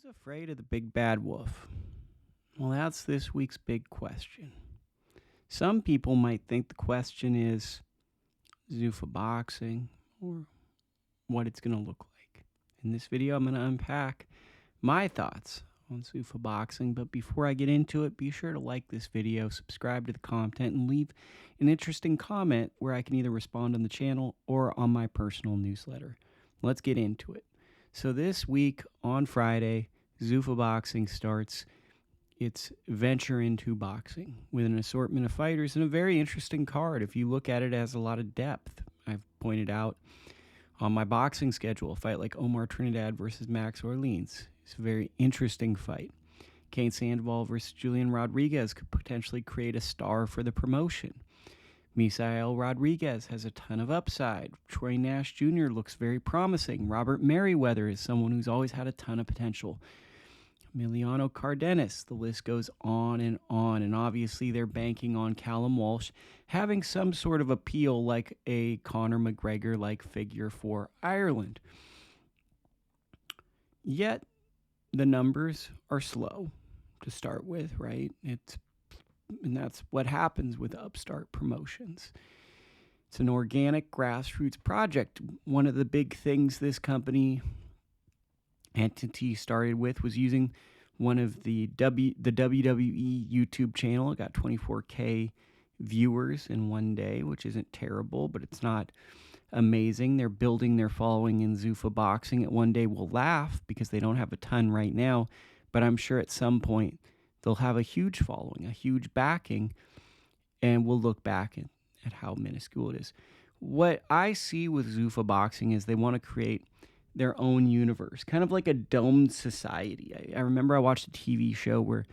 Who's afraid of the big bad wolf? Well, that's this week's big question. Some people might think the question is Zuffa Boxing or what it's going to look like. In this video, I'm going to unpack my thoughts on Zuffa Boxing, but before I get into it, be sure to like this video, subscribe to the content, and leave an interesting comment where I can either respond on the channel or on my personal newsletter. Let's get into it. So this week on Friday, Zuffa Boxing starts its venture into boxing with an assortment of fighters and a very interesting card. If you look at it, it has a lot of depth. I've pointed out on my boxing schedule, a fight like Omar Trinidad versus Max Orleans. It's a very interesting fight. Kane Sandoval versus Julian Rodriguez could potentially create a star for the promotion. Misael Rodriguez has a ton of upside. Troy Nash Jr. looks very promising. Robert Merriweather is someone who's always had a ton of potential. Emiliano Cardenas, the list goes on. And obviously they're banking on Callum Walsh having some sort of appeal like a Conor McGregor-like figure for Ireland. Yet the numbers are slow to start with, right? And that's what happens with upstart promotions. It's an organic grassroots project. One of the big things this company entity started with was using one of the WWE YouTube channel. It got 24K viewers in one day, which isn't terrible, but it's not amazing. They're building their following in Zuffa Boxing. It one day will laugh because they don't have a ton right now, but I'm sure at some point they'll have a huge following, a huge backing, and we'll look back at how minuscule it is. What I see with Zuffa Boxing is they want to create their own universe, kind of like a domed society. I remember I watched a TV show where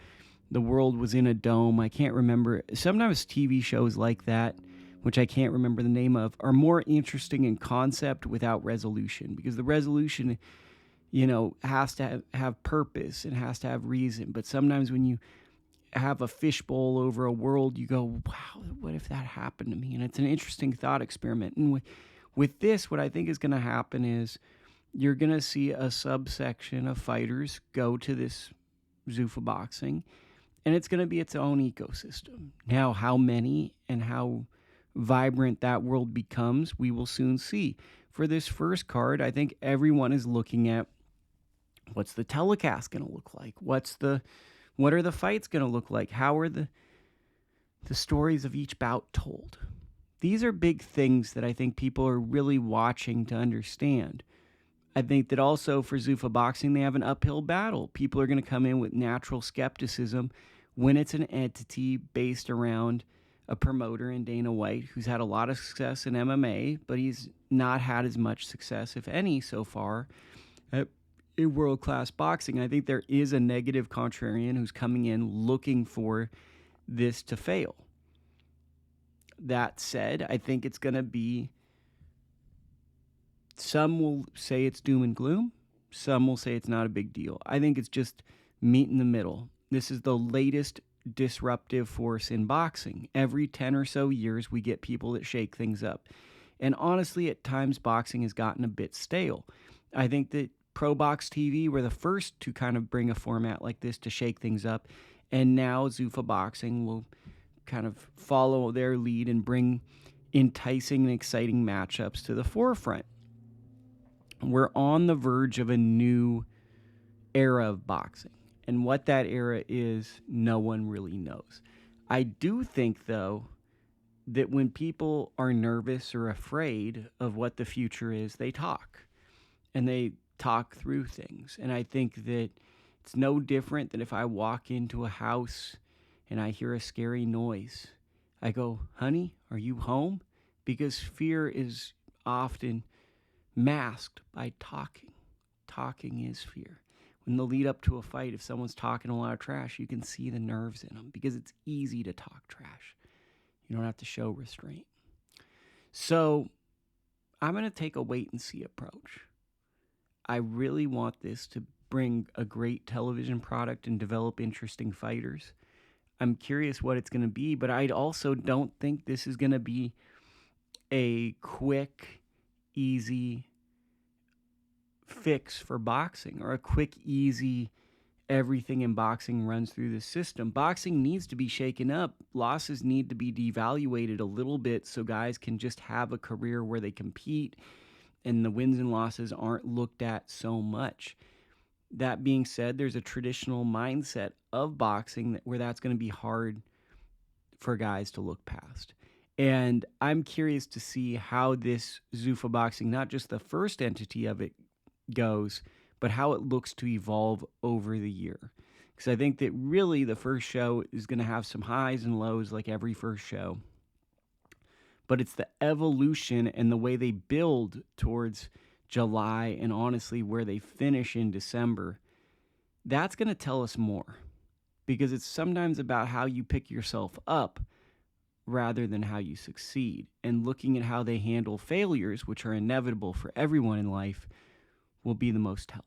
the world was in a dome. I can't remember. Sometimes TV shows like that, which I can't remember the name of, are more interesting in concept without resolution, because the resolution has to have purpose and has to have reason. But sometimes when you have a fishbowl over a world, you go, wow, what if that happened to me? And it's an interesting thought experiment. And with this, what I think is going to happen is you're going to see a subsection of fighters go to this Zuffa Boxing, and it's going to be its own ecosystem. Now, how many and how vibrant that world becomes, we will soon see. For this first card, I think everyone is looking at what's the telecast going to look like? What are the fights going to look like? How are the stories of each bout told? These are big things that I think people are really watching to understand. I think that also for Zuffa Boxing, they have an uphill battle. People are going to come in with natural skepticism when it's an entity based around a promoter in Dana White who's had a lot of success in MMA, but he's not had as much success, if any, so far in world-class boxing. I think there is a negative contrarian who's coming in looking for this to fail. That said, I think it's going to be, some will say it's doom and gloom. Some will say it's not a big deal. I think it's just meet in the middle. This is the latest disruptive force in boxing. Every 10 or so years, we get people that shake things up. And honestly, at times, boxing has gotten a bit stale. I think that Pro Box TV were the first to kind of bring a format like this to shake things up. And now Zuffa Boxing will kind of follow their lead and bring enticing and exciting matchups to the forefront. We're on the verge of a new era of boxing. And what that era is, no one really knows. I do think, though, that when people are nervous or afraid of what the future is, they talk. And they talk through things. And I think that it's no different than if I walk into a house and I hear a scary noise. I go, honey, are you home? Because fear is often masked by talking. Talking is fear. In the lead up to a fight, if someone's talking a lot of trash, you can see the nerves in them because it's easy to talk trash. You don't have to show restraint. So I'm going to take a wait and see approach. I really want this to bring a great television product and develop interesting fighters. I'm curious what it's going to be, but I also don't think this is going to be a quick, easy fix for boxing or a quick, easy, everything in boxing runs through the system. Boxing needs to be shaken up. Losses need to be devaluated a little bit so guys can just have a career where they compete and the wins and losses aren't looked at so much. That being said, there's a traditional mindset of boxing where that's going to be hard for guys to look past. And I'm curious to see how this Zuffa Boxing, not just the first entity of it, goes, but how it looks to evolve over the year. Because I think that really the first show is going to have some highs and lows like every first show. But it's the evolution and the way they build towards July and honestly where they finish in December. That's going to tell us more. Because it's sometimes about how you pick yourself up rather than how you succeed. And looking at how they handle failures, which are inevitable for everyone in life, will be the most telling.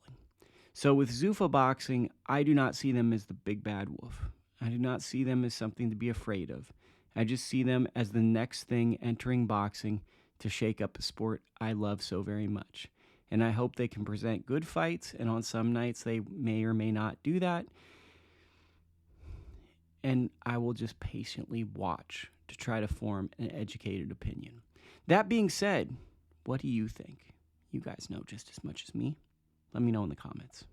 So with Zuffa Boxing, I do not see them as the big bad wolf. I do not see them as something to be afraid of. I just see them as the next thing entering boxing to shake up a sport I love so very much. And I hope they can present good fights, and on some nights they may or may not do that. And I will just patiently watch to try to form an educated opinion. That being said, what do you think? You guys know just as much as me. Let me know in the comments.